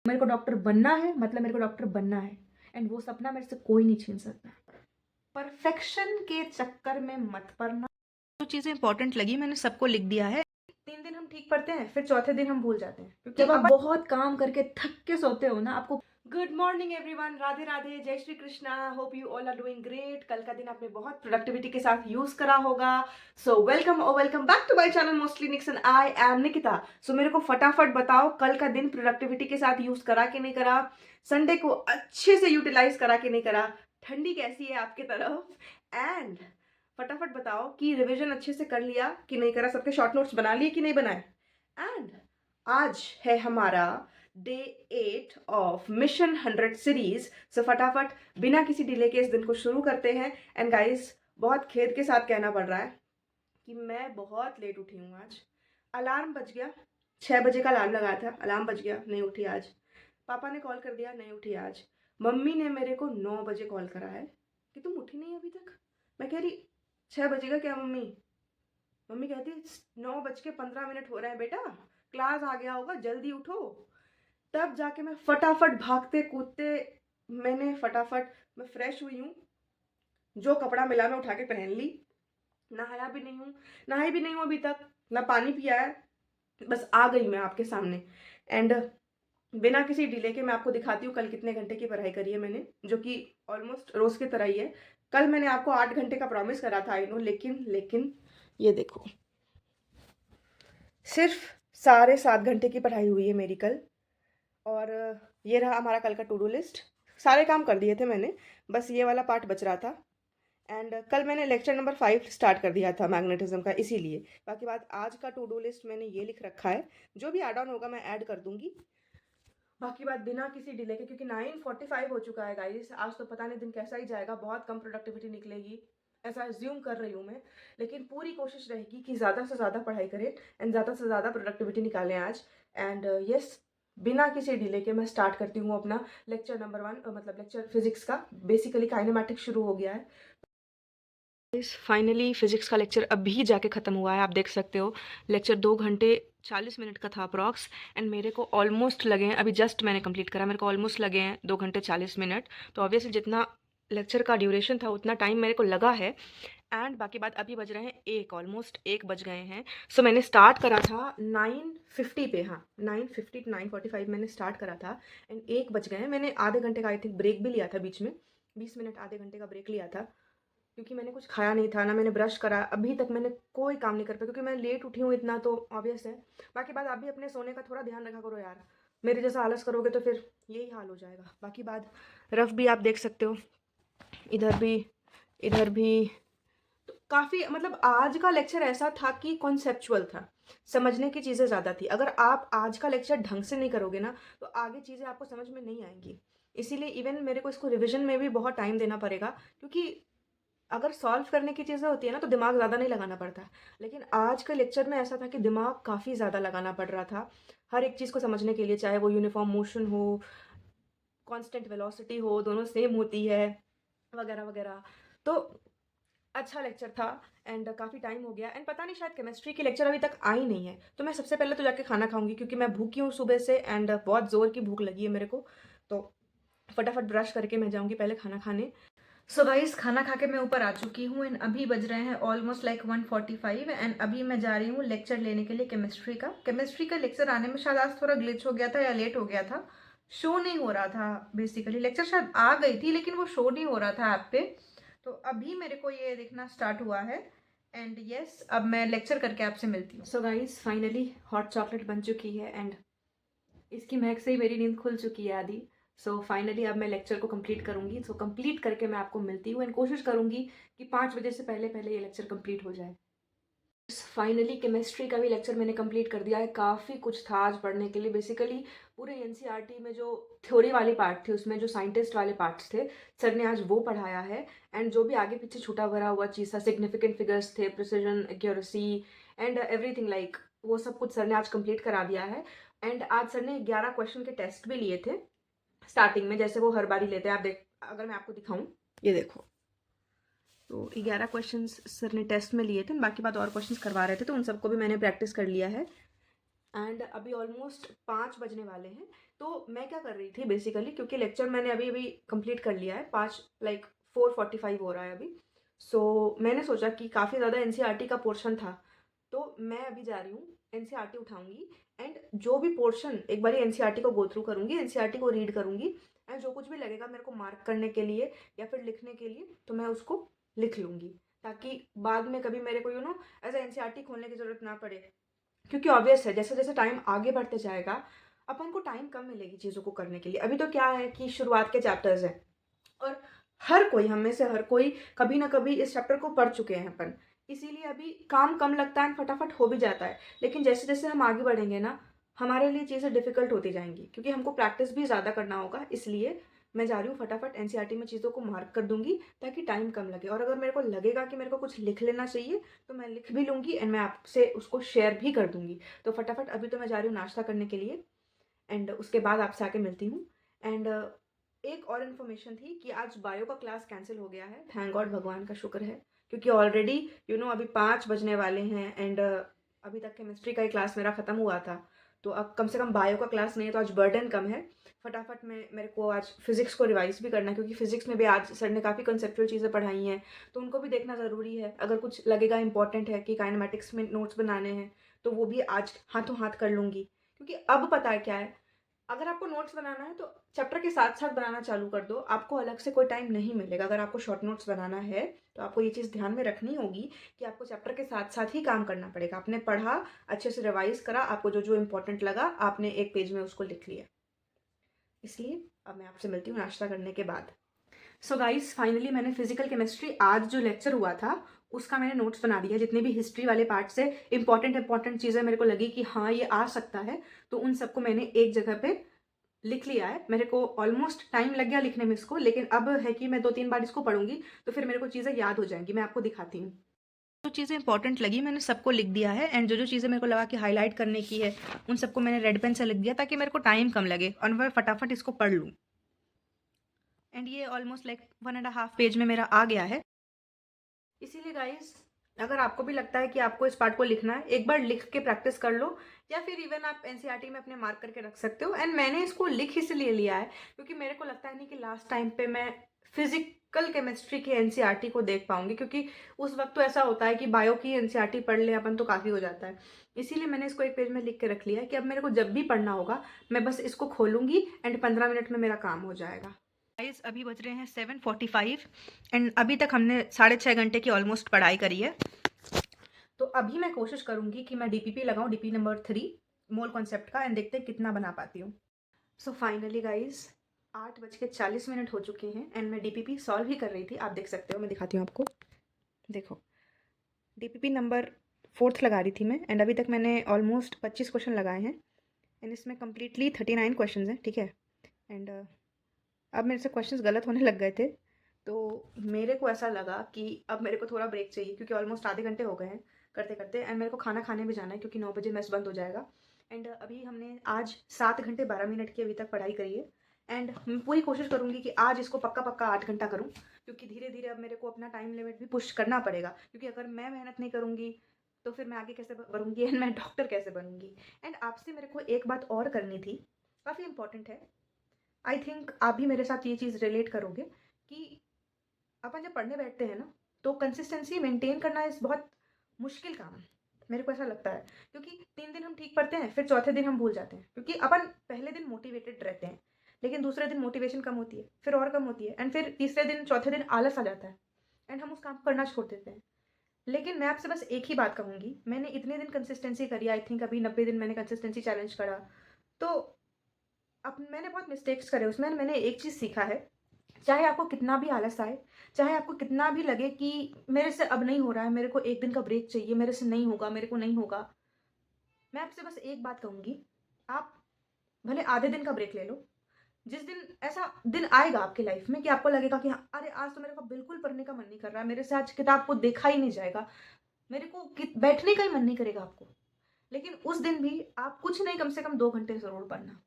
मेरे को डॉक्टर बनना है, मतलब मेरे को डॉक्टर बनना है, एंड वो सपना मेरे से कोई नहीं छीन सकता। परफेक्शन के चक्कर में मत पड़ना। जो चीज़ें इंपॉर्टेंट लगी मैंने सबको लिख दिया है। 3 दिन हम ठीक पढ़ते हैं, फिर चौथे दिन हम भूल जाते हैं, क्योंकि जब आप बहुत काम करके थक के सोते हो ना, आपको good morning everyone, Radhe Radhe, जय Shri Krishna, hope you all are doing great. कल का दिन आपने बहुत प्रोडक्टिविटी के साथ यूज करा होगा। So welcome back to my channel Mostly Nix and I am Nikita. So मेरे को फटाफट बताओ, कल का दिन प्रोडक्टिविटी के साथ यूज करा कि नहीं करा, संडे को अच्छे से यूटिलाइज करा कि नहीं करा, ठंडी कैसी है आपके तरफ, एंड फटाफट बताओ कि रिवीजन अच्छे से कर लिया कि नहीं करा, सबके शॉर्ट नोट्स बना लिए कि नहीं बनाए। एंड आज है हमारा डे 8 ऑफ मिशन 100 सीरीज। सो फटाफट बिना किसी डिले के इस दिन को शुरू करते हैं। एंड गाइस, बहुत खेद के साथ कहना पड़ रहा है कि मैं बहुत लेट उठी हूँ आज। अलार्म बज गया, 6 बजे का अलार्म लगाया था, अलार्म बज गया, नहीं उठी आज। पापा ने कॉल कर दिया, नहीं उठी आज। मम्मी ने मेरे को 9 बजे कॉल करा है कि तुम उठी नहीं अभी तक। मैं कह रही 6 बजेगा क्या मम्मी? मम्मी कहती 9:15 हो रहे हैं बेटा, क्लास आ गया होगा, जल्दी उठो। तब जाके मैं फटाफट भागते कूदते, मैं फ्रेश हुई हूँ, जो कपड़ा मिला मैं उठा के पहन ली। नहाई भी नहीं हूँ अभी तक, ना पानी पिया है, बस आ गई मैं आपके सामने। एंड बिना किसी डिले के मैं आपको दिखाती हूँ कल कितने घंटे की पढ़ाई करी है मैंने, जो कि ऑलमोस्ट रोज की तरह ही है। कल मैंने आपको 8 घंटे का प्रॉमिस करा था, आई नो, लेकिन ये देखो, सिर्फ 7.5 घंटे की पढ़ाई हुई है मेरी कल। और ये रहा हमारा कल का टू डू लिस्ट। सारे काम कर दिए थे मैंने, बस ये वाला पार्ट बच रहा था। एंड कल मैंने लेक्चर नंबर 5 स्टार्ट कर दिया था मैग्नेटिज्म का, इसीलिए। बाकी बात आज का टू डू लिस्ट मैंने ये लिख रखा है, जो भी ऐड ऑन होगा मैं ऐड कर दूंगी। बाकी बात बिना किसी डिले के, क्योंकि 9:45 हो चुका है गाइस। आज तो पता नहीं दिन कैसा ही जाएगा, बहुत कम प्रोडक्टिविटी निकलेगी ऐसा एज्यूम कर रही हूँ मैं। लेकिन पूरी कोशिश रहेगी कि ज़्यादा से ज़्यादा पढ़ाई करें एंड ज़्यादा से ज़्यादा प्रोडक्टिविटी निकालें आज। एंड यस, बिना किसी डिले के मैं स्टार्ट करती हूँ अपना लेक्चर नंबर 1, मतलब लेक्चर फिजिक्स का। बेसिकली काइनेमेटिक्स शुरू हो गया है। फाइनली फिजिक्स का लेक्चर अभी जाके ख़त्म हुआ है, आप देख सकते हो। लेक्चर 2 घंटे 40 मिनट का था अप्रॉक्स, एंड मेरे को ऑलमोस्ट लगे हैं, अभी जस्ट मैंने कंप्लीट करा, मेरे को ऑलमोस्ट लगे हैं 2 घंटे 40 मिनट। तो ऑब्वियसली जितना लेक्चर का ड्यूरेशन था उतना टाइम मेरे को लगा है। एंड बाकी बात, अभी बज रहे हैं 1, ऑलमोस्ट 1 बज गए हैं। सो मैंने स्टार्ट करा था 9:50 पे, हाँ 9:50 to 9:45 मैंने स्टार्ट करा था, एंड 1 बज गए हैं। मैंने आधे घंटे का आई थिंक ब्रेक भी लिया था बीच में, 20 मिनट आधे घंटे का ब्रेक लिया था, क्योंकि मैंने कुछ खाया नहीं था ना, मैंने ब्रश करा, अभी तक मैंने कोई काम नहीं कर पाया, क्योंकि मैं लेट उठी हूँ इतना, तो ऑब्वियस है। बाकी बात, आप भी अपने सोने का थोड़ा ध्यान रखा करो यार, मेरे जैसा आलस करोगे तो फिर यही हाल हो जाएगा। बाकी बात, रफ भी आप देख सकते हो, इधर भी इधर भी। तो काफ़ी, मतलब आज का लेक्चर ऐसा था कि कॉन्सेप्चुअल था, समझने की चीज़ें ज़्यादा थी। अगर आप आज का लेक्चर ढंग से नहीं करोगे ना, तो आगे चीज़ें आपको समझ में नहीं आएंगी। इसीलिए इवन मेरे को इसको रिविजन में भी बहुत टाइम देना पड़ेगा, क्योंकि अगर सॉल्व करने की चीज़ें होती है ना तो दिमाग ज़्यादा नहीं लगाना पड़ता। लेकिन आज के लेक्चर में ऐसा था कि दिमाग काफ़ी ज़्यादा लगाना पड़ रहा था हर एक चीज़ को समझने के लिए, चाहे वो यूनिफॉर्म मोशन हो, कांस्टेंट वेलोसिटी हो, दोनों सेम होती है, वगैरह वगैरह। तो अच्छा लेक्चर था, एंड काफ़ी टाइम हो गया। एंड पता नहीं, शायद केमिस्ट्री की लेक्चर अभी तक आई नहीं है, तो मैं सबसे पहले तो जाके खाना खाऊंगी, क्योंकि मैं भूखी हूँ सुबह से, एंड बहुत ज़ोर की भूख लगी है मेरे को। तो फटाफट ब्रश करके मैं जाऊंगी पहले खाना खाने। सो गाइस, खाना खा के मैं ऊपर आ चुकी हूँ, एंड अभी बज रहे हैं ऑलमोस्ट लाइक 1:45, एंड अभी मैं जा रही हूँ लेक्चर लेने के लिए केमिस्ट्री का लेक्चर आने में शायद आज थोड़ा ग्लिच हो गया था या लेट हो गया था, शो नहीं हो रहा था। बेसिकली लेक्चर शायद आ गई थी, लेकिन वो शो नहीं हो रहा था ऐप पे। तो अभी मेरे को ये देखना स्टार्ट हुआ है, एंड यस, अब मैं लेक्चर करके आपसे मिलती हूँ। So guys, finally hot chocolate बन चुकी है, एंड इसकी महक से ही मेरी नींद खुल चुकी है आधी। सो फाइनली अब मैं लेक्चर को कंप्लीट करूंगी। सो कंप्लीट करके मैं आपको मिलती हूँ, एंड कोशिश करूंगी कि 5 बजे से पहले पहले ये लेक्चर कंप्लीट हो जाए। फाइनली केमिस्ट्री का भी लेक्चर मैंने कंप्लीट कर दिया है। काफ़ी कुछ था आज पढ़ने के लिए। बेसिकली पूरे एनसीईआरटी में जो थ्योरी वाली पार्ट थी, उसमें जो साइंटिस्ट वाले पार्ट्स थे, सर ने आज वो पढ़ाया है। एंड जो भी आगे पीछे छूटा भरा हुआ चीज़ था, सिग्निफिकेंट फिगर्स थे, precision, accuracy and everything like, वो सब कुछ सर ने आज कंप्लीट करा दिया है। एंड आज सर ने 11 क्वेश्चन के टेस्ट भी लिए थे स्टार्टिंग में, जैसे वो हर बार ही लेते हैं। आप देख, अगर मैं आपको दिखाऊं, ये देखो, तो 11 क्वेश्चंस सर ने टेस्ट में लिए थे, बाकी बात और क्वेश्चंस करवा रहे थे, तो उन सबको भी मैंने प्रैक्टिस कर लिया है। एंड अभी ऑलमोस्ट 5 बजने वाले हैं। तो मैं क्या कर रही थी बेसिकली, क्योंकि लेक्चर मैंने अभी अभी कंप्लीट कर लिया है, 5 लाइक 4:45 हो रहा है अभी। सो मैंने सोचा कि काफ़ी ज़्यादा एनसीईआरटी का पोर्शन था, तो मैं अभी जा रही हूँ एनसीईआरटी उठाऊंगी एंड जो भी पोर्शन एक बारी एनसीईआरटी को गो थ्रू करूँगी, एनसीईआरटी को रीड करूँगी एंड जो कुछ भी लगेगा मेरे को मार्क करने के लिए या फिर लिखने के लिए, तो मैं उसको लिख लूँगी, ताकि बाद में कभी मेरे को ऐसा एनसीईआरटी खोलने की ज़रूरत ना पड़े। क्योंकि ऑब्वियस है, जैसे जैसे टाइम आगे बढ़ते जाएगा अपन को टाइम कम मिलेगी चीज़ों को करने के लिए। अभी तो क्या है कि शुरुआत के चैप्टर्स हैं और हर कोई, हम में से हर कोई कभी ना कभी इस चैप्टर को पढ़ चुके हैं अपन, इसीलिए अभी काम कम लगता है, फटाफट हो भी जाता है। लेकिन जैसे जैसे हम आगे बढ़ेंगे ना, हमारे लिए चीज़ें डिफिकल्ट होती जाएंगी, क्योंकि हमको प्रैक्टिस भी ज़्यादा करना होगा। इसलिए मैं जा रही हूँ फटाफट एनसीईआरटी में चीज़ों को मार्क कर दूंगी, ताकि टाइम कम लगे। और अगर मेरे को लगेगा कि मेरे को कुछ लिख लेना चाहिए, तो मैं लिख भी लूँगी एंड मैं आपसे उसको शेयर भी कर दूँगी। तो फटाफट अभी तो मैं जा रही हूँ नाश्ता करने के लिए एंड उसके बाद आपसे आके मिलती हूँ। एंड एक और इन्फॉर्मेशन थी कि आज बायो का क्लास कैंसिल हो गया है, थैंक गॉड, भगवान का शुक्र है। क्योंकि ऑलरेडी अभी 5 बजने वाले हैं एंड अभी तक केमिस्ट्री का ही क्लास मेरा ख़त्म हुआ था। तो अब कम से कम बायो का क्लास नहीं है, तो आज बर्डन कम है। फटाफट में मेरे को आज फिज़िक्स को रिवाइज भी करना है, क्योंकि फिज़िक्स में भी आज सर ने काफ़ी कंसेप्चुअल चीज़ें पढ़ाई हैं, तो उनको भी देखना ज़रूरी है। अगर कुछ लगेगा इंपॉर्टेंट है कि काइनेमेटिक्स में नोट्स बनाने हैं, तो वो भी आज हाथों हाथ कर लूँगी। क्योंकि अब पता है क्या है, अगर आपको नोट्स बनाना है तो चैप्टर के साथ साथ बनाना चालू कर दो, आपको अलग से कोई टाइम नहीं मिलेगा। अगर आपको शॉर्ट नोट्स बनाना है तो आपको ये चीज़ ध्यान में रखनी होगी कि आपको चैप्टर के साथ साथ ही काम करना पड़ेगा। आपने पढ़ा, अच्छे से रिवाइज करा, आपको जो जो इम्पोर्टेंट लगा आपने एक पेज में उसको लिख लिया। इसलिए अब मैं आपसे मिलती हूँ नाश्ता करने के बाद। सो गाइस, फाइनली मैंने फिजिकल केमिस्ट्री आज जो लेक्चर हुआ था उसका मैंने नोट्स बना दिया। जितने भी हिस्ट्री वाले पार्ट से इंपॉर्टेंट चीज़ें मेरे को लगी कि हाँ ये आ सकता है, तो उन सबको मैंने एक जगह पे लिख लिया है। मेरे को ऑलमोस्ट टाइम लग गया लिखने में इसको, लेकिन अब है कि मैं 2-3 बार इसको पढ़ूंगी तो फिर मेरे को चीज़ें याद हो जाएंगी। मैं आपको दिखाती हूँ। जो चीज़ें इंपॉर्टेंट लगी मैंने सबको लिख दिया है एंड जो जो चीज़ें मेरे को लगा कि हाईलाइट करने की है उन सबको मैंने रेड पेन से लिख दिया, ताकि मेरे को टाइम कम लगे और मैं फटाफट इसको पढ़ लूँ। एंड ये ऑलमोस्ट लाइक 1.5 पेज में मेरा आ गया है। इसीलिए गाइस, अगर आपको भी लगता है कि आपको इस पार्ट को लिखना है, एक बार लिख के प्रैक्टिस कर लो, या फिर इवन आप एनसीईआरटी में अपने मार्क करके रख सकते हो। एंड मैंने इसको लिख इसलिए लिया है क्योंकि मेरे को लगता है नहीं कि लास्ट टाइम पे मैं फिजिकल केमिस्ट्री की एनसीईआरटी को देख पाऊंगी, क्योंकि उस वक्त तो ऐसा होता है कि बायो की एनसीईआरटी पढ़ ले अपन तो काफ़ी हो जाता है। इसीलिए मैंने इसको एक पेज में लिख के रख लिया है कि अब मेरे को जब भी पढ़ना होगा मैं बस इसको खोलूंगी एंड 15 मिनट में मेरा काम हो जाएगा। गाइस, अभी बज रहे हैं 7:45 एंड अभी तक हमने 6.5 घंटे की ऑलमोस्ट पढ़ाई करी है। तो अभी मैं कोशिश करूंगी कि मैं डीपीपी लगाऊं, डीपी नंबर 3 मोल कॉन्सेप्ट का, एंड देखते हैं कितना बना पाती हूँ। सो फाइनली गाइज, 8:40 हो चुके हैं एंड मैं डीपीपी सॉल्व ही कर रही थी। आप देख सकते हो, मैं दिखाती हूँ आपको। देखो, डीपीपी नंबर 4 लगा रही थी मैं एंड अभी तक मैंने ऑलमोस्ट 25 क्वेश्चन लगाए हैं एंड इसमें कम्प्लीटली 39 क्वेश्चन हैं, ठीक है। एंड अब मेरे से क्वेश्चंस गलत होने लग गए थे, तो मेरे को ऐसा लगा कि अब मेरे को थोड़ा ब्रेक चाहिए, क्योंकि ऑलमोस्ट आधे घंटे हो गए हैं करते करते एंड मेरे को खाना खाने भी जाना है, क्योंकि 9 बजे मेस बंद हो जाएगा। एंड अभी हमने आज 7 घंटे 12 मिनट की अभी तक पढ़ाई करी है एंड मैं पूरी कोशिश करूँगी कि आज इसको पक्का पक्का 8 घंटा करूँ, क्योंकि धीरे धीरे अब मेरे को अपना टाइम लिमिट भी पुश करना पड़ेगा। क्योंकि अगर मैं मेहनत नहीं करूँगी तो फिर मैं आगे कैसे बढ़ूँगी एंड मैं डॉक्टर कैसे बनूँगी। एंड आपसे मेरे को एक बात और करनी थी, काफ़ी इंपॉर्टेंट है। आई थिंक आप भी मेरे साथ ये चीज़ रिलेट करोगे कि अपन जब पढ़ने बैठते हैं ना, तो कंसिस्टेंसी मेंटेन करना इस बहुत मुश्किल काम है। मेरे को ऐसा लगता है, क्योंकि 3 दिन हम ठीक पढ़ते हैं, फिर चौथे दिन हम भूल जाते हैं, क्योंकि अपन पहले दिन मोटिवेटेड रहते हैं, लेकिन दूसरे दिन मोटिवेशन कम होती है, फिर और कम होती है एंड फिर तीसरे दिन चौथे दिन आलस आ जाता है एंड हम उस काम को करना छोड़ देते हैं। लेकिन मैं आपसे बस एक ही बात कहूँगी, मैंने इतने दिन कंसिस्टेंसी करी, आई थिंक अभी 90 दिन मैंने कंसिस्टेंसी चैलेंज करा, तो अब मैंने बहुत मिस्टेक्स करे उसमें। मैंने एक चीज़ सीखा है, चाहे आपको कितना भी आलस आए, चाहे आपको कितना भी लगे कि मेरे से अब नहीं हो रहा है, मेरे को एक दिन का ब्रेक चाहिए, मेरे से नहीं होगा, मेरे को नहीं होगा, मैं आपसे बस एक बात कहूँगी, आप भले आधे दिन का ब्रेक ले लो। जिस दिन ऐसा दिन आएगा आपकी लाइफ में कि आपको लगेगा कि हाँ, अरे आज तो मेरे को बिल्कुल पढ़ने का मन नहीं कर रहा है, मेरे से आज किताब को देखा ही नहीं जाएगा, मेरे को बैठने का ही मन नहीं करेगा आपको, लेकिन उस दिन भी आप कुछ नहीं, कम से कम 2 घंटे ज़रूर पढ़ना।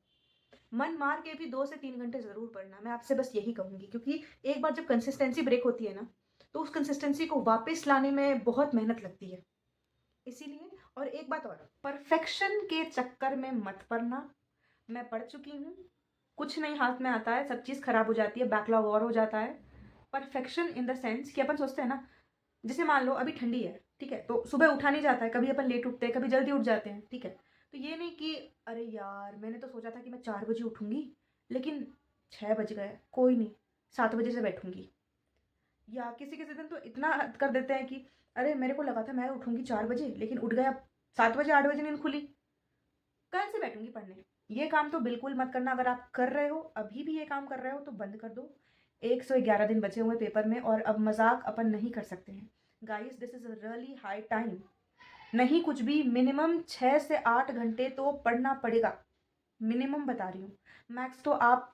मन मार के भी 2 से 3 घंटे ज़रूर पढ़ना। मैं आपसे बस यही कहूँगी, क्योंकि एक बार जब कंसिस्टेंसी ब्रेक होती है ना, तो उस कंसिस्टेंसी को वापस लाने में बहुत मेहनत लगती है। इसीलिए और एक बात और, परफेक्शन के चक्कर में मत पड़ना। मैं पढ़ चुकी हूँ, कुछ नहीं हाथ में आता है, सब चीज़ खराब हो जाती है, बैकलॉग और हो जाता है। परफेक्शन इन द सेंस कि अपन सोचते हैं ना, जैसे मान लो अभी ठंडी है, ठीक है, तो सुबह उठा नहीं जाता है, कभी अपन लेट उठते हैं, कभी जल्दी उठ जाते हैं, ठीक है। तो ये नहीं कि अरे यार मैंने तो सोचा था कि मैं 4 बजे उठूंगी, लेकिन 6 बज गए, कोई नहीं, 7 बजे से बैठूंगी। या किसी किसी दिन तो इतना हद कर देते हैं कि अरे मेरे को लगा था मैं उठूंगी 4 बजे, लेकिन उठ गया 7 बजे, 8 बजे नींद खुली, कल से बैठूंगी पढ़ने। ये काम तो बिल्कुल मत करना। अगर आप कर रहे हो, अभी भी ये काम कर रहे हो, तो बंद कर दो। 111 दिन बचे हुए पेपर में, और अब मजाक अपन नहीं कर सकते हैं। Guys, this is a really high time. नहीं कुछ भी, मिनिमम 6 से 8 घंटे तो पढ़ना पड़ेगा, मिनिमम बता रही हूँ। मैक्स तो आप,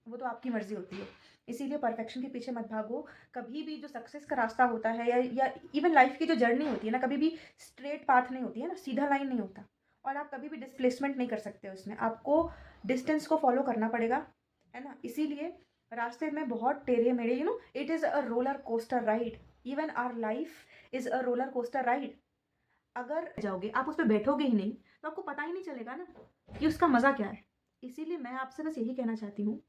वो तो आपकी मर्जी होती है। इसीलिए परफेक्शन के पीछे मत भागो। कभी भी जो सक्सेस का रास्ता होता है, या इवन लाइफ की जो जर्नी होती है ना, कभी भी स्ट्रेट पाथ नहीं होती है ना, सीधा लाइन नहीं होता। और आप कभी भी डिस्प्लेसमेंट नहीं कर सकते हो इसमें, आपको डिस्टेंस को फॉलो करना पड़ेगा, है ना। इसीलिए रास्ते में बहुत टेढ़े मेढ़े, it is a roller coaster ride. Even our life is a roller coaster ride. अगर जाओगे, आप उस पर बैठोगे ही नहीं, तो आपको पता ही नहीं चलेगा ना कि उसका मज़ा क्या है। इसीलिए मैं आपसे बस यही कहना चाहती हूँ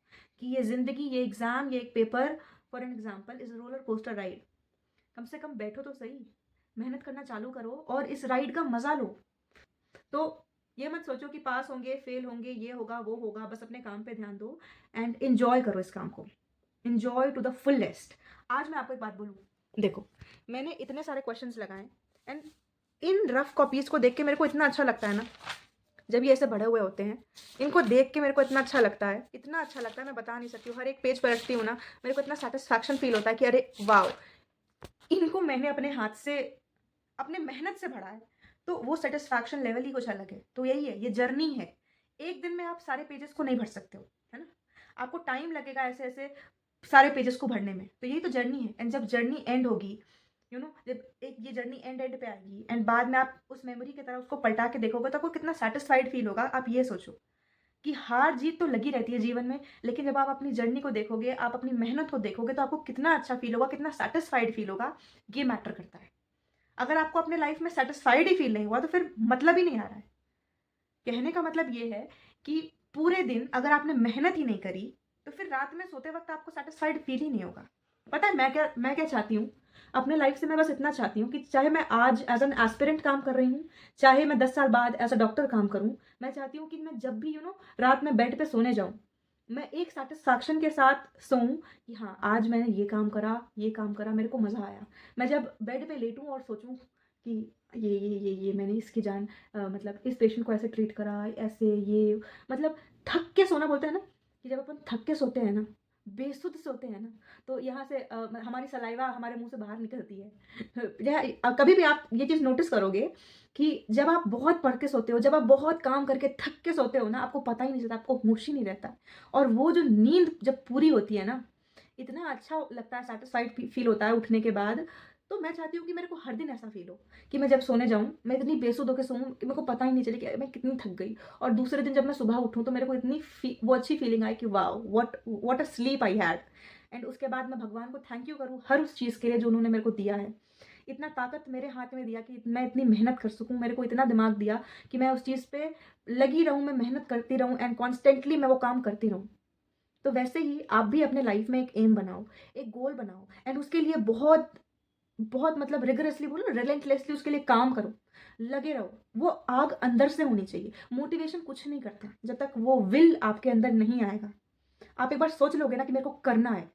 कि ये ज़िंदगी, ये एग्ज़ाम, ये एक paper, for an example, is roller coaster ride. कम से कम बैठो तो सही, मेहनत करना चालू करो और इस राइड का मज़ा लो। तो ये मत सोचो कि पास होंगे, फेल होंगे, ये होगा वो होगा, बस अपने काम पे ध्यान दो एंड इन्जॉय करो इस काम को, इन्जॉय टू द फुलेस्ट। आज मैं आपको एक बात बोलूँ, देखो, मैंने इतने सारे क्वेश्चंस लगाए, एंड इन रफ कॉपीज़ को देख के मेरे को इतना अच्छा लगता है ना, जब ये ऐसे बढ़े हुए होते हैं, इनको देख के मेरे को इतना अच्छा लगता है, इतना अच्छा लगता है, मैं बता नहीं सकती हूँ। हर एक पेज पलटती हूँ ना, मेरे को इतना सेटिस्फैक्शन फील होता है कि अरे वाओ, इनको मैंने अपने हाथ से, अपने मेहनत से भरा है, तो वो सेटिस्फैक्शन लेवल ही कुछ अलग है। तो यही है, ये जर्नी है। एक दिन में आप सारे पेजेस को नहीं भर सकते हो, है ना। आपको टाइम लगेगा ऐसे ऐसे सारे पेजेस को भरने में, तो यही तो जर्नी है। एंड जब जर्नी एंड होगी, जब एक ये जर्नी एंड एंड पे आएगी, एंड बाद में आप उस मेमोरी की तरह उसको पलटा के देखोगे, तो आपको कितना सेटिस्फाइड फील होगा। आप ये सोचो कि हार जीत तो लगी रहती है जीवन में, लेकिन जब आप अपनी जर्नी को देखोगे, आप अपनी मेहनत को देखोगे, तो आपको कितना अच्छा फील होगा, कितना सेटिस्फाइड फील होगा। ये मैटर करता है। अगर आपको अपने लाइफ में सेटिस्फाइड ही फील नहीं हुआ, तो फिर मतलब ही नहीं आ रहा है। कहने का मतलब ये है कि पूरे दिन अगर आपने मेहनत ही नहीं करी, तो फिर रात में सोते वक्त आपको सेटिस्फाइड फील ही नहीं होगा। पता है मैं क्या चाहती हूँ अपने लाइफ से? मैं बस इतना चाहती हूँ कि चाहे मैं आज एज एन एस्पिरेंट काम कर रही हूँ, चाहे मैं 10 साल बाद एज अ डॉक्टर काम करूँ, मैं चाहती हूँ कि मैं जब भी रात में बेड पे सोने जाऊँ, मैं एक सेटिस्फैक्शन के साथ सोऊं कि हाँ, आज मैंने ये काम करा, ये काम करा, मेरे को मज़ा आया। मैं जब बेड पे लेटूं और सोचूं कि ये मैंने इसकी जान, मतलब इस पेशेंट को ऐसे ट्रीट करा, ऐसे ये, मतलब थक के सोना बोलते हैं ना, कि जब अपन थक के सोते हैं ना, बेसुध सोते हैं ना, तो यहाँ से हमारी सलाइवा हमारे मुंह से बाहर निकलती है। कभी भी आप ये चीज़ नोटिस करोगे कि जब आप बहुत पढ़ के सोते हो, जब आप बहुत काम करके थक के सोते हो ना, आपको पता ही नहीं चलता, आपको होश ही नहीं रहता। और वो जो नींद जब पूरी होती है ना, इतना अच्छा लगता है, सेटिस्फाइड फील होता है उठने के बाद। तो मैं चाहती हूँ कि मेरे को हर दिन ऐसा फील हो कि मैं जब सोने जाऊँ, मैं इतनी बेसुध होकर सोऊं कि मेरे को पता ही नहीं चले कि मैं कितनी थक गई। और दूसरे दिन जब मैं सुबह उठूँ, तो मेरे को इतनी वो अच्छी फीलिंग आई कि wow, what a sleep I had. And उसके बाद मैं भगवान को थैंक यू करूँ हर उस चीज़ के लिए जो उन्होंने मेरे को दिया है। इतना ताकत मेरे हाथ में दिया कि मैं इतनी मेहनत कर सकूँ, मेरे को इतना दिमाग दिया कि मैं उस चीज़ पे लगी रहूँ, मैं मेहनत करती रहूँ, एंड कॉन्स्टेंटली मैं वो काम करती रहूँ। तो वैसे ही आप भी अपने लाइफ में एक एम बनाओ, एक गोल बनाओ, एंड उसके लिए बहुत बहुत, मतलब रिगरसली बोलो, रिलेंटलेसली उसके लिए काम करो, लगे रहो। वो आग अंदर से होनी चाहिए। मोटिवेशन कुछ नहीं करता जब तक वो विल आपके अंदर नहीं आएगा। आप एक बार सोच लोगे ना कि मेरे को करना है,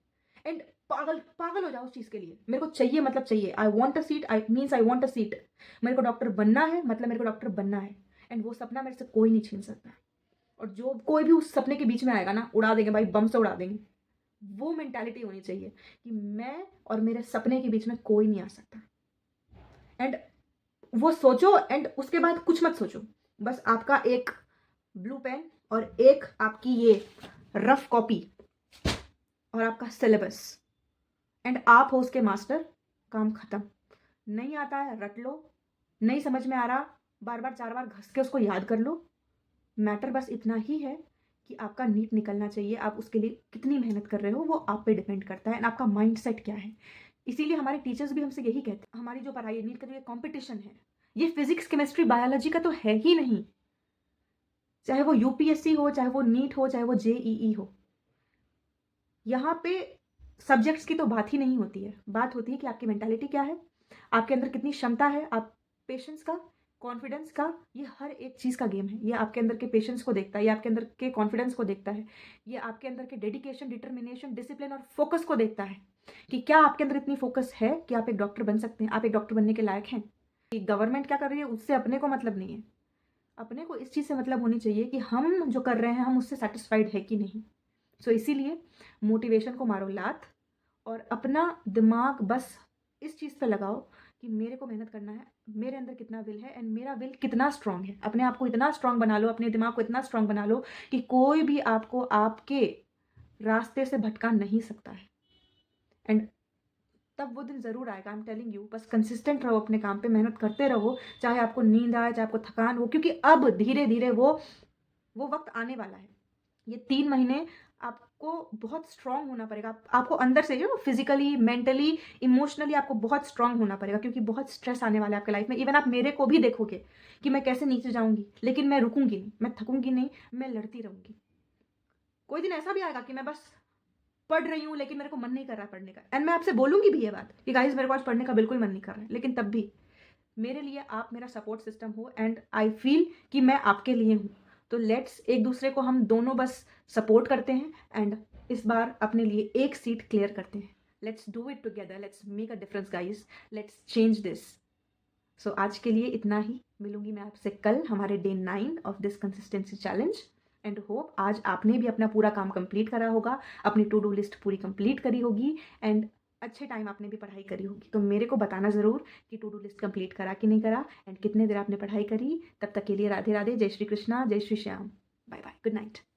एंड पागल पागल हो जाओ उस चीज़ के लिए। मेरे को चाहिए मतलब चाहिए, I want a seat, I means I want a seat. मेरे को डॉक्टर बनना है, मतलब मेरे को डॉक्टर बनना है, एंड वो सपना मेरे से कोई नहीं छीन सकता। और जो कोई भी उस सपने के बीच में आएगा ना, उड़ा देंगे भाई, बम से उड़ा देंगे। वो मेंटालिटी होनी चाहिए कि मैं और मेरे सपने के बीच में कोई नहीं आ सकता। एंड वो सोचो, एंड उसके बाद कुछ मत सोचो, बस आपका एक ब्लू पेन और एक आपकी ये रफ कॉपी और आपका सिलेबस, एंड आप हो उसके मास्टर। काम खत्म। नहीं आता है रट लो, नहीं समझ में आ रहा, बार बार 4 बार घस के उसको याद कर लो। मैटर बस इतना ही है कि आपका नीट निकलना चाहिए। आप उसके लिए कितनी मेहनत कर रहे हो वो आप पे डिपेंड करता है, एंड आपका माइंड सेट क्या है। इसीलिए हमारे टीचर्स भी हमसे यही कहते हैं, हमारी जो पढ़ाई है नीट का जो ये कॉम्पिटिशन है, ये फिजिक्स केमिस्ट्री बायोलॉजी का तो है ही नहीं, चाहे वो यूपीएससी हो, चाहे वो नीट हो, चाहे वो जेईई हो। यहाँ पे सब्जेक्ट्स की तो बात ही नहीं होती है, बात होती है कि आपकी मेंटालिटी क्या है, आपके अंदर कितनी क्षमता है, आप पेशेंस का, कॉन्फिडेंस का, ये हर एक चीज़ का गेम है। ये आपके अंदर के पेशेंस को देखता है, ये आपके अंदर के कॉन्फिडेंस को देखता है, ये आपके अंदर के डेडिकेशन, डिटर्मिनेशन, डिसिप्लिन और फोकस को देखता है कि क्या आपके अंदर इतनी फोकस है कि आप एक डॉक्टर बन सकते हैं, आप एक डॉक्टर बनने के लायक हैं। कि गवर्नमेंट क्या कर रही है उससे अपने को मतलब नहीं है, अपने को इस चीज़ से मतलब होनी चाहिए कि हम जो कर रहे हैं हम उससे सेटिस्फाइड है कि नहीं। सो इसीलिए मोटिवेशन को मारो लात और अपना दिमाग बस इस चीज़ पे लगाओ कि मेरे को मेहनत करना है, मेरे अंदर कितना विल है एंड मेरा विल कितना स्ट्रांग है। अपने आप को इतना स्ट्रांग बना लो, अपने दिमाग को इतना स्ट्रांग बना लो कि कोई भी आपको आपके रास्ते से भटका नहीं सकता है। एंड तब वो दिन ज़रूर आएगा, आई एम टेलिंग यू। बस कंसिस्टेंट रहो अपने काम पे, मेहनत करते रहो, चाहे आपको नींद आए, चाहे आपको थकान हो, क्योंकि अब धीरे धीरे वो वक्त आने वाला है। ये 3 महीने आपको बहुत स्ट्रांग होना पड़ेगा, आपको अंदर से जो फिजिकली, मेंटली, इमोशनली आपको बहुत स्ट्रांग होना पड़ेगा, क्योंकि बहुत स्ट्रेस आने वाला है आपके लाइफ में। इवन आप मेरे को भी देखोगे कि मैं कैसे नीचे जाऊंगी, लेकिन मैं रुकूंगी नहीं, मैं थकूंगी नहीं, मैं लड़ती रहूंगी। कोई दिन ऐसा भी आएगा कि मैं बस पढ़ रही हूँ लेकिन मेरे को मन नहीं कर रहा है पढ़ने का, एंड मैं आपसे बोलूंगी भी ये बात कि गाइस मेरे को आज पढ़ने का बिल्कुल मन नहीं कर रहा है, लेकिन तब भी मेरे लिए आप मेरा सपोर्ट सिस्टम हो एंड आई फील कि मैं आपके लिए हूँ। तो लेट्स एक दूसरे को हम दोनों बस सपोर्ट करते हैं एंड इस बार अपने लिए एक सीट क्लियर करते हैं। Let's do it together, let's make a difference guys, let's change this. So आज के लिए इतना ही, मिलूंगी मैं आपसे कल हमारे day 9 of this consistency challenge. And hope आज आपने भी अपना पूरा काम कंप्लीट करा होगा, अपनी टू डू लिस्ट पूरी कंप्लीट करी होगी एंड अच्छे टाइम आपने भी पढ़ाई करी होगी। तो मेरे को बताना ज़रूर कि टू डू लिस्ट कंप्लीट करा कि नहीं करा एंड कितने देर आपने पढ़ाई करी। तब तक के लिए राधे राधे, जय श्री कृष्णा, जय Shri Shyam, bye bye, good night.